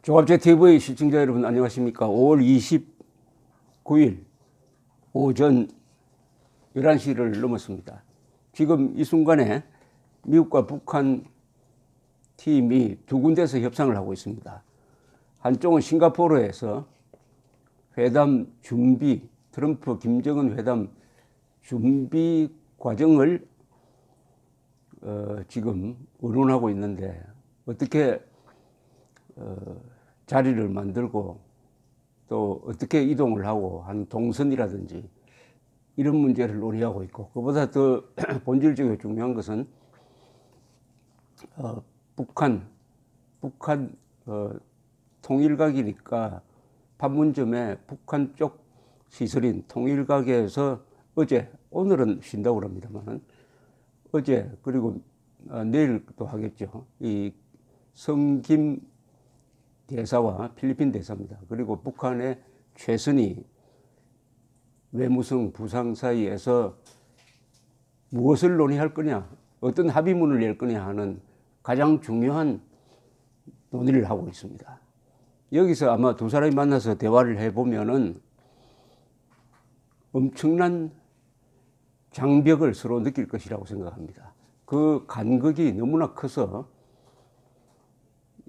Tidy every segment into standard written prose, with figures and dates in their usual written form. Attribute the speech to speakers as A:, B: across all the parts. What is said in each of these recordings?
A: 종합재TV 시청자 여러분 안녕하십니까. 5월 29일 오전 11시를 넘었습니다. 지금 이 순간에 미국과 북한 팀이 두 군데서 협상을 하고 있습니다. 한쪽은 싱가포르에서 회담 준비, 트럼프 김정은 회담 준비 과정을 지금 의논하고 있는데 어떻게 자리를 만들고 또 어떻게 이동을 하고 한 동선이라든지 이런 문제를 논의하고 있고, 그보다 더 본질적으로 중요한 것은 북한 통일각이니까 판문점에 북한 쪽 시설인 통일각에서 오늘은 쉰다고 합니다만은 어제 그리고 내일 또 하겠죠. 이 성김 대사와 필리핀 대사입니다. 그리고 북한의 최선희 외무성 부상 사이에서 무엇을 논의할 거냐, 어떤 합의문을 낼 거냐 하는 가장 중요한 논의를 하고 있습니다. 여기서 아마 두 사람이 만나서 대화를 해보면은 엄청난 장벽을 서로 느낄 것이라고 생각합니다. 그 간극이 너무나 커서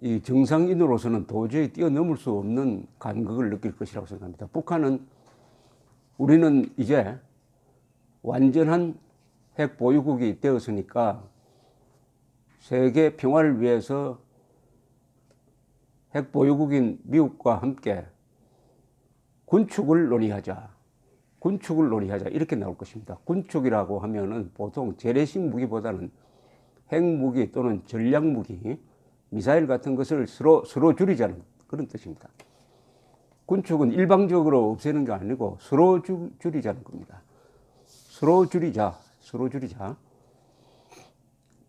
A: 이 정상인으로서는 도저히 뛰어넘을 수 없는 간극을 느낄 것이라고 생각합니다. 북한은 우리는 이제 완전한 핵 보유국이 되었으니까 세계 평화를 위해서 핵 보유국인 미국과 함께 군축을 논의하자 이렇게 나올 것입니다. 군축이라고 하면은 보통 재래식 무기보다는 핵무기 또는 전략무기, 미사일 같은 것을 서로 줄이자는 그런 뜻입니다. 군축은 일방적으로 없애는 게 아니고 서로 줄이자는 겁니다. 서로 줄이자.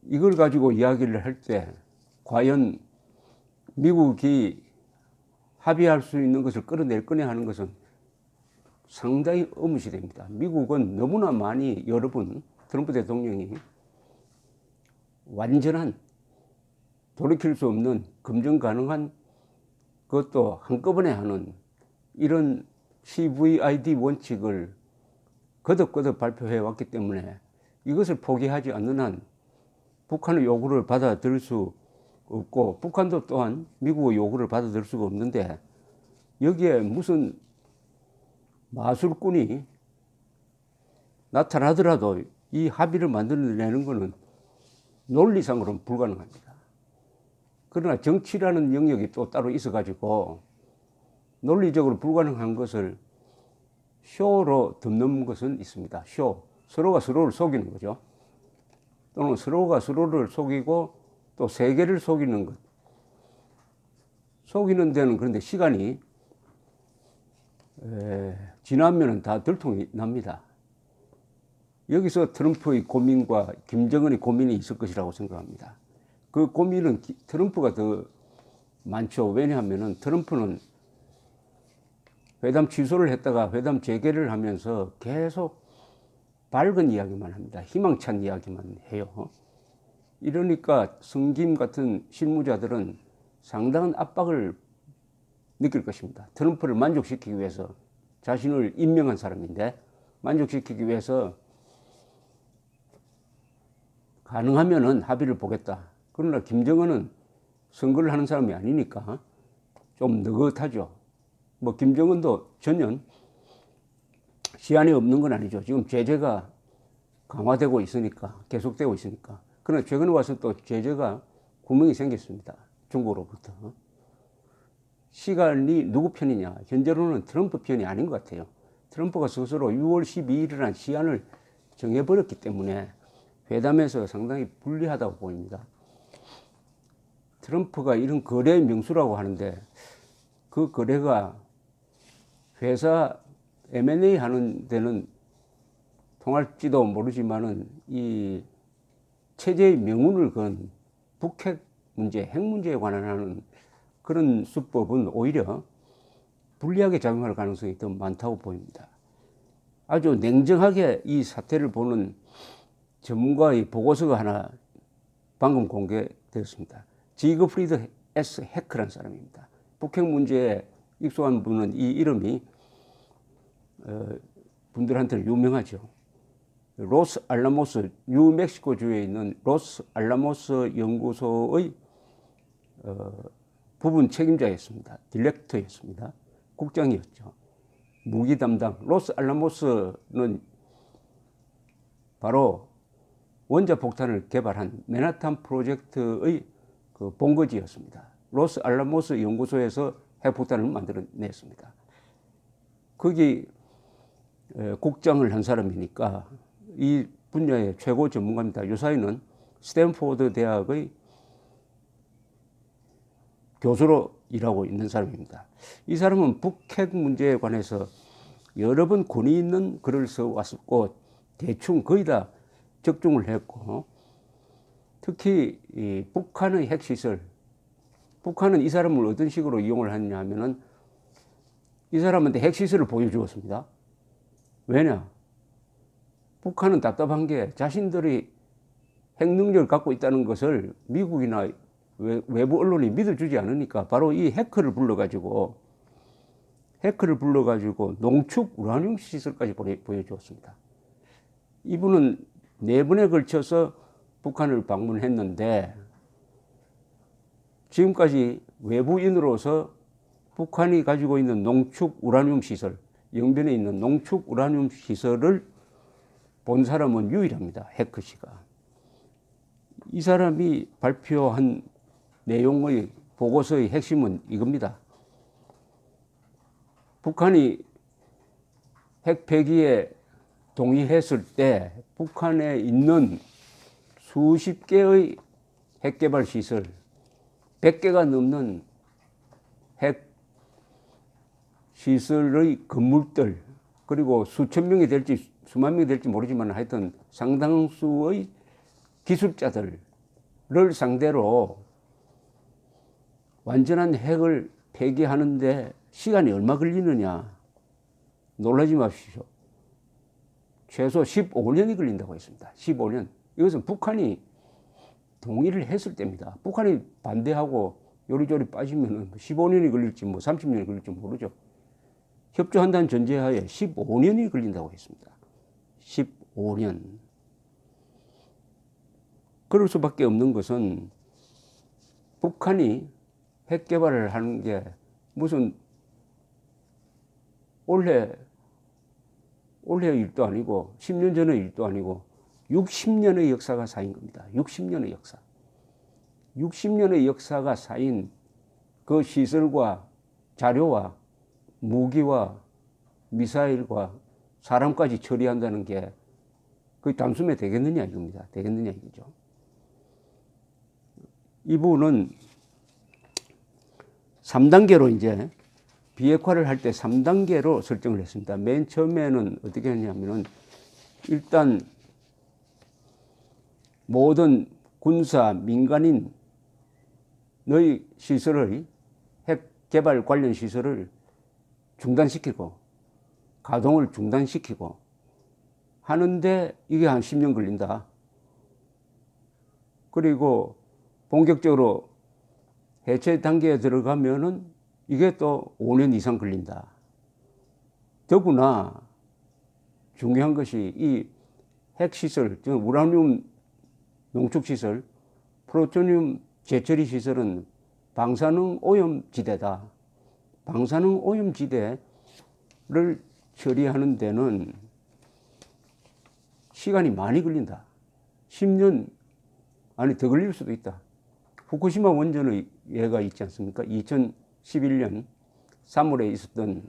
A: 이걸 가지고 이야기를 할 때 과연 미국이 합의할 수 있는 것을 끌어낼 거냐 하는 것은 상당히 의무시됩니다. 미국은 너무나 많이 여러 번 트럼프 대통령이 완전한 돌이킬 수 없는 검증 가능한 그것도 한꺼번에 하는 이런 CVID 원칙을 거듭 발표해 왔기 때문에 이것을 포기하지 않는 한 북한의 요구를 받아들일 수 없고, 북한도 또한 미국의 요구를 받아들일 수가 없는데, 여기에 무슨 마술꾼이 나타나더라도 이 합의를 만들어내는 것은 논리상으로는 불가능합니다. 그러나 정치라는 영역이 또 따로 있어가지고 논리적으로 불가능한 것을 쇼로 덮는 것은 있습니다. 서로가 서로를 속이는 거죠. 또는 서로가 서로를 속이고 또 세계를 속이는 것. 속이는 데는 그런데 시간이 지나면 다 들통이 납니다. 여기서 트럼프의 고민과 김정은의 고민이 있을 것이라고 생각합니다. 그 고민은 트럼프가 더 많죠. 왜냐하면 트럼프는 회담 취소를 했다가 회담 재개를 하면서 계속 밝은 이야기만 합니다. 희망찬 이야기만 해요. 이러니까 성김 같은 실무자들은 상당한 압박을 느낄 것입니다. 트럼프를 만족시키기 위해서, 자신을 임명한 사람인데 만족시키기 위해서 가능하면은 합의를 보겠다. 그러나 김정은은 선거를 하는 사람이 아니니까 좀 느긋하죠. 뭐 김정은도 전혀 시안이 없는 건 아니죠. 지금 제재가 강화되고 있으니까, 계속되고 있으니까. 그러나 최근에 와서 또 제재가 구멍이 생겼습니다. 중국으로부터. 시간이 누구 편이냐? 현재로는 트럼프 편이 아닌 것 같아요. 트럼프가 스스로 6월 12일이라는 시한을 정해버렸기 때문에 회담에서 상당히 불리하다고 보입니다. 트럼프가 이런 거래의 명수라고 하는데 그 거래가 회사 M&A 하는 데는 통할지도 모르지만은 이 체제의 명운을 건 북핵 문제, 핵 문제에 관한 그런 수법은 오히려 불리하게 작용할 가능성이 더 많다고 보입니다. 아주 냉정하게 이 사태를 보는 전문가의 보고서가 하나 방금 공개되었습니다. 지그프리드 S. 헤크라는 사람입니다. 북핵 문제에 익숙한 분은 이 이름이 분들한테는 유명하죠. 로스 알라모스, 뉴멕시코주에 있는 로스 알라모스 연구소의 부분 책임자였습니다. 디렉터였습니다. 국장이었죠. 무기 담당. 로스 알라모스는 바로 원자폭탄을 개발한 맨하탄 프로젝트의 그 본거지였습니다. 로스 알라모스 연구소에서 핵폭탄을 만들어냈습니다. 거기 국장을 한 사람이니까 이 분야의 최고 전문가입니다. 요사이는 스탠포드 대학의 교수로 일하고 있는 사람입니다. 이 사람은 북핵 문제에 관해서 여러 번 권위 있는 글을 써왔었고 대충 거의 다 적중을 했고, 특히 이 북한의 핵시설, 북한은 이 사람을 어떤 식으로 이용을 했냐 하면은 이 사람한테 핵시설을 보여주었습니다. 왜냐? 북한은 답답한 게 자신들이 핵 능력을 갖고 있다는 것을 미국이나 외부 언론이 믿어주지 않으니까 바로 이 해커를 불러가지고 농축 우라늄 시설까지 보여주었습니다. 이분은 4번에 걸쳐서 북한을 방문했는데 지금까지 외부인으로서 북한이 가지고 있는 농축 우라늄 시설, 영변에 있는 농축 우라늄 시설을 본 사람은 유일합니다. 해커 씨가. 이 사람이 발표한 내용의 보고서의 핵심은 이겁니다. 북한이 핵 폐기에 동의했을 때 북한에 있는 수십 개의 핵 개발 시설, 100개가 넘는 핵 시설의 건물들, 그리고 수천 명이 될지 수만 명이 될지 모르지만 하여튼 상당수의 기술자들을 상대로 완전한 핵을 폐기하는데 시간이 얼마 걸리느냐? 놀라지 마십시오. 최소 15년이 걸린다고 했습니다. 15년. 이것은 북한이 동의를 했을 때입니다. 북한이 반대하고 요리조리 빠지면 15년이 걸릴지 30년이 걸릴지 모르죠. 협조한다는 전제하에 15년이 걸린다고 했습니다. 15년. 그럴 수밖에 없는 것은 북한이 핵 개발을 하는 게 무슨 올해 일도 아니고 10년 전의 일도 아니고 60년의 역사가 쌓인 겁니다. 60년의 역사. 60년의 역사가 쌓인 그 시설과 자료와 무기와 미사일과 사람까지 처리한다는 게 그게 단숨에 되겠느냐 이겁니다. 되겠느냐 이거죠. 이분은 3단계로 이제 비핵화를 할 때 3단계로 설정을 했습니다. 맨 처음에는 어떻게 했냐면은 일단 모든 군사, 민간인 의 시설을 핵 개발 관련 시설을 중단시키고 가동을 중단시키고 하는데 이게 한 10년 걸린다. 그리고 본격적으로 해체 단계에 들어가면은 이게 또 5년 이상 걸린다. 더구나 중요한 것이 이 핵시설, 즉 우라늄 농축시설, 플루토늄 재처리 시설은 방사능 오염지대다. 방사능 오염지대를 처리하는 데는 시간이 많이 걸린다. 10년 아니 더 걸릴 수도 있다. 후쿠시마 원전의 예가 있지 않습니까? 2011년 3월에 있었던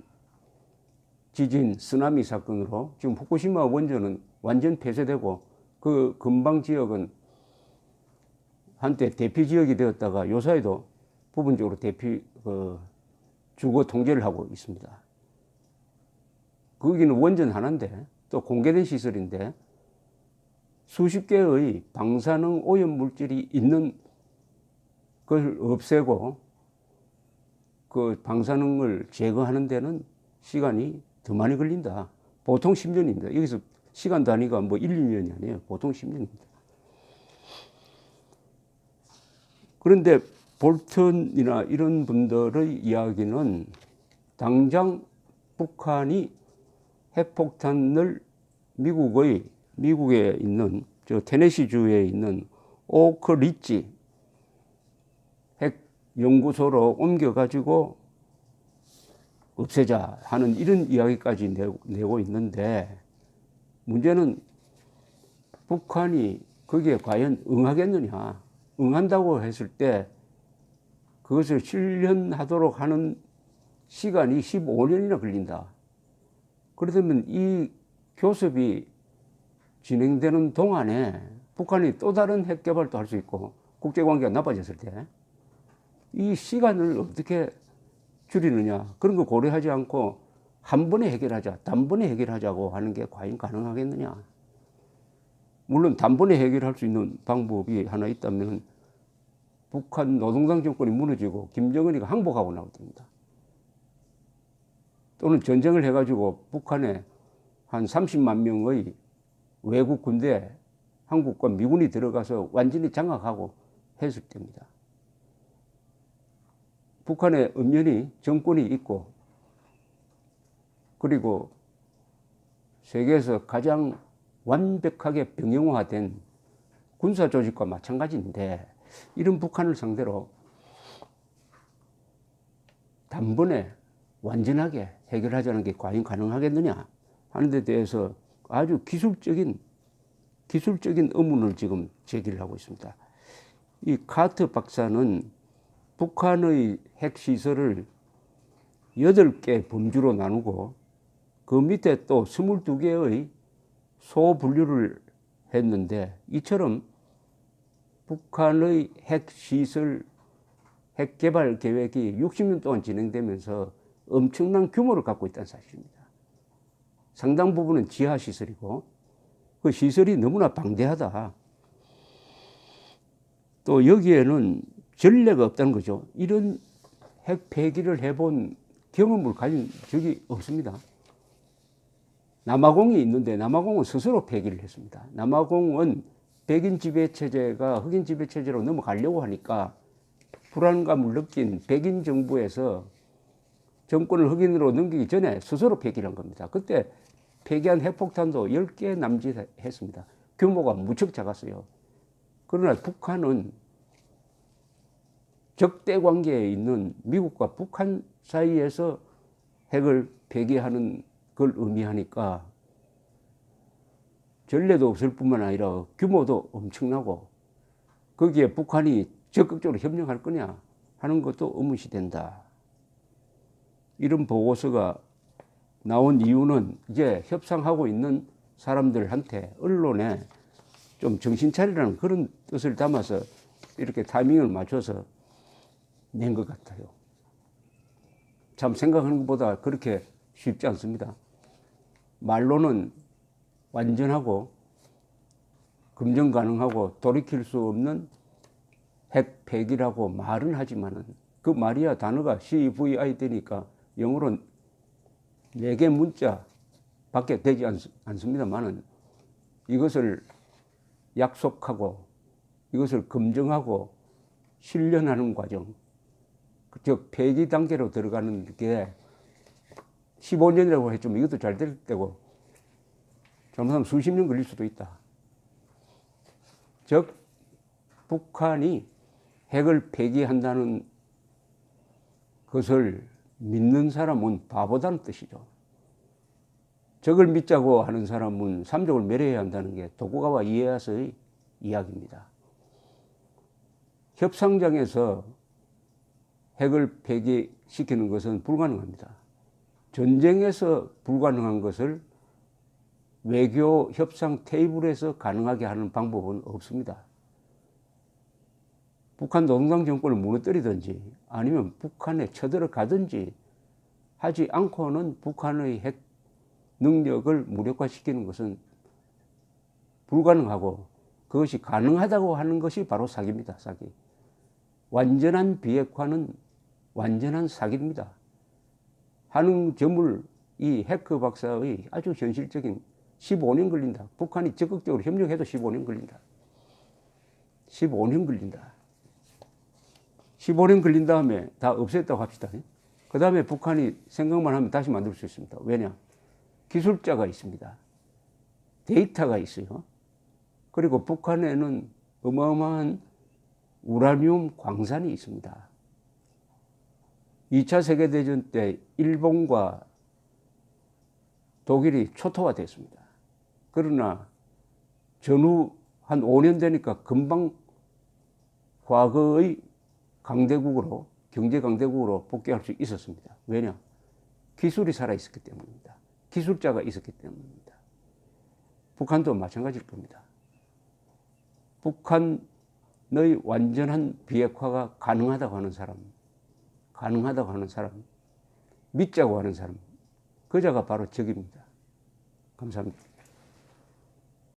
A: 지진, 쓰나미 사건으로 지금 후쿠시마 원전은 완전 폐쇄되고 그 근방 지역은 한때 대피 지역이 되었다가 요사이도 부분적으로 주거 통제를 하고 있습니다. 거기는 원전 하나인데 또 공개된 시설인데 수십 개의 방사능 오염 물질이 있는 그걸 없애고 그 방사능을 제거하는 데는 시간이 더 많이 걸린다. 보통 10년입니다. 여기서 시간 단위가 1, 2년이 아니에요. 보통 10년입니다. 그런데 볼턴이나 이런 분들의 이야기는 당장 북한이 핵폭탄을 미국에 있는 저 테네시주에 있는 오크리지 핵 연구소로 옮겨가지고 없애자 하는 이런 이야기까지 내고 있는데, 문제는 북한이 거기에 과연 응하겠느냐. 응한다고 했을 때 그것을 실현하도록 하는 시간이 15년이나 걸린다. 그러면 이 교섭이 진행되는 동안에 북한이 또 다른 핵 개발도 할 수 있고 국제관계가 나빠졌을 때 이 시간을 어떻게 줄이느냐, 그런 거 고려하지 않고 한 번에 해결하자, 단번에 해결하자고 하는 게 과연 가능하겠느냐. 물론 단번에 해결할 수 있는 방법이 하나 있다면 북한 노동당 정권이 무너지고 김정은이가 항복하고 나올 때입니다. 또는 전쟁을 해가지고 북한에 한 30만 명의 외국 군대, 한국과 미군이 들어가서 완전히 장악하고 했을 때입니다. 북한에 엄연히 정권이 있고, 그리고 세계에서 가장 완벽하게 병영화된 군사 조직과 마찬가지인데, 이런 북한을 상대로 단번에 완전하게 해결하자는 게 과연 가능하겠느냐 하는 데 대해서 아주 기술적인 의문을 지금 제기를 하고 있습니다. 이 카트 박사는 북한의 핵시설을 8개 범주로 나누고 그 밑에 또 22개의 소분류를 했는데, 이처럼 북한의 핵시설, 핵개발 계획이 60년 동안 진행되면서 엄청난 규모를 갖고 있다는 사실입니다. 상당 부분은 지하시설이고 그 시설이 너무나 방대하다. 또 여기에는 전례가 없다는 거죠. 이런 핵 폐기를 해본 경험을 가진 적이 없습니다. 남아공이 있는데 남아공은 스스로 폐기를 했습니다. 남아공은 백인 지배 체제가 흑인 지배 체제로 넘어가려고 하니까 불안감을 느낀 백인 정부에서 정권을 흑인으로 넘기기 전에 스스로 폐기를 한 겁니다. 그때 폐기한 핵폭탄도 10개 남짓했습니다. 규모가 무척 작았어요. 그러나 북한은 적대 관계에 있는 미국과 북한 사이에서 핵을 폐기하는 걸 의미하니까 전례도 없을 뿐만 아니라 규모도 엄청나고, 거기에 북한이 적극적으로 협력할 거냐 하는 것도 의문시 된다. 이런 보고서가 나온 이유는 이제 협상하고 있는 사람들한테, 언론에 좀 정신 차리라는 그런 뜻을 담아서 이렇게 타이밍을 맞춰서 낸 것 같아요. 참 생각하는 것보다 그렇게 쉽지 않습니다. 말로는 완전하고 검증 가능하고 돌이킬 수 없는 핵 폐기라고 말은 하지만은, 그 말이야 단어가 CVI 되니까 영어로 4개 문자 밖에 되지 않습니다만은, 이것을 약속하고 이것을 검증하고 실현하는 과정, 즉 폐기 단계로 들어가는 게 15년이라고 했지만 이것도 잘 될 때고 잘못하면 수십 년 걸릴 수도 있다. 즉 북한이 핵을 폐기한다는 것을 믿는 사람은 바보다는 뜻이죠. 적을 믿자고 하는 사람은 삼족을 멸해야 한다는 게 도쿠가와 이에야스의 이야기입니다. 협상장에서 핵을 폐기시키는 것은 불가능합니다. 전쟁에서 불가능한 것을 외교 협상 테이블에서 가능하게 하는 방법은 없습니다. 북한 노동당 정권을 무너뜨리든지 아니면 북한에 쳐들어가든지 하지 않고는 북한의 핵 능력을 무력화시키는 것은 불가능하고, 그것이 가능하다고 하는 것이 바로 사기입니다. 사기. 완전한 비핵화는 완전한 사기입니다. 하는 점을 이 해커 박사의 아주 현실적인 15년 걸린다. 북한이 적극적으로 협력해도 15년 걸린다. 15년 걸린다. 15년 걸린 다음에 다 없앴다고 합시다. 그 다음에 북한이 생각만 하면 다시 만들 수 있습니다. 왜냐? 기술자가 있습니다. 데이터가 있어요. 그리고 북한에는 어마어마한 우라늄 광산이 있습니다. 2차 세계대전 때 일본과 독일이 초토화됐습니다. 그러나 전후 한 5년 되니까 금방 과거의 강대국으로, 경제 강대국으로 복귀할 수 있었습니다. 왜냐? 기술이 살아있었기 때문입니다. 기술자가 있었기 때문입니다. 북한도 마찬가지일 겁니다. 북한의 완전한 비핵화가 가능하다고 하는 사람, 믿자고 하는 사람, 그자가 바로 적입니다. 감사합니다.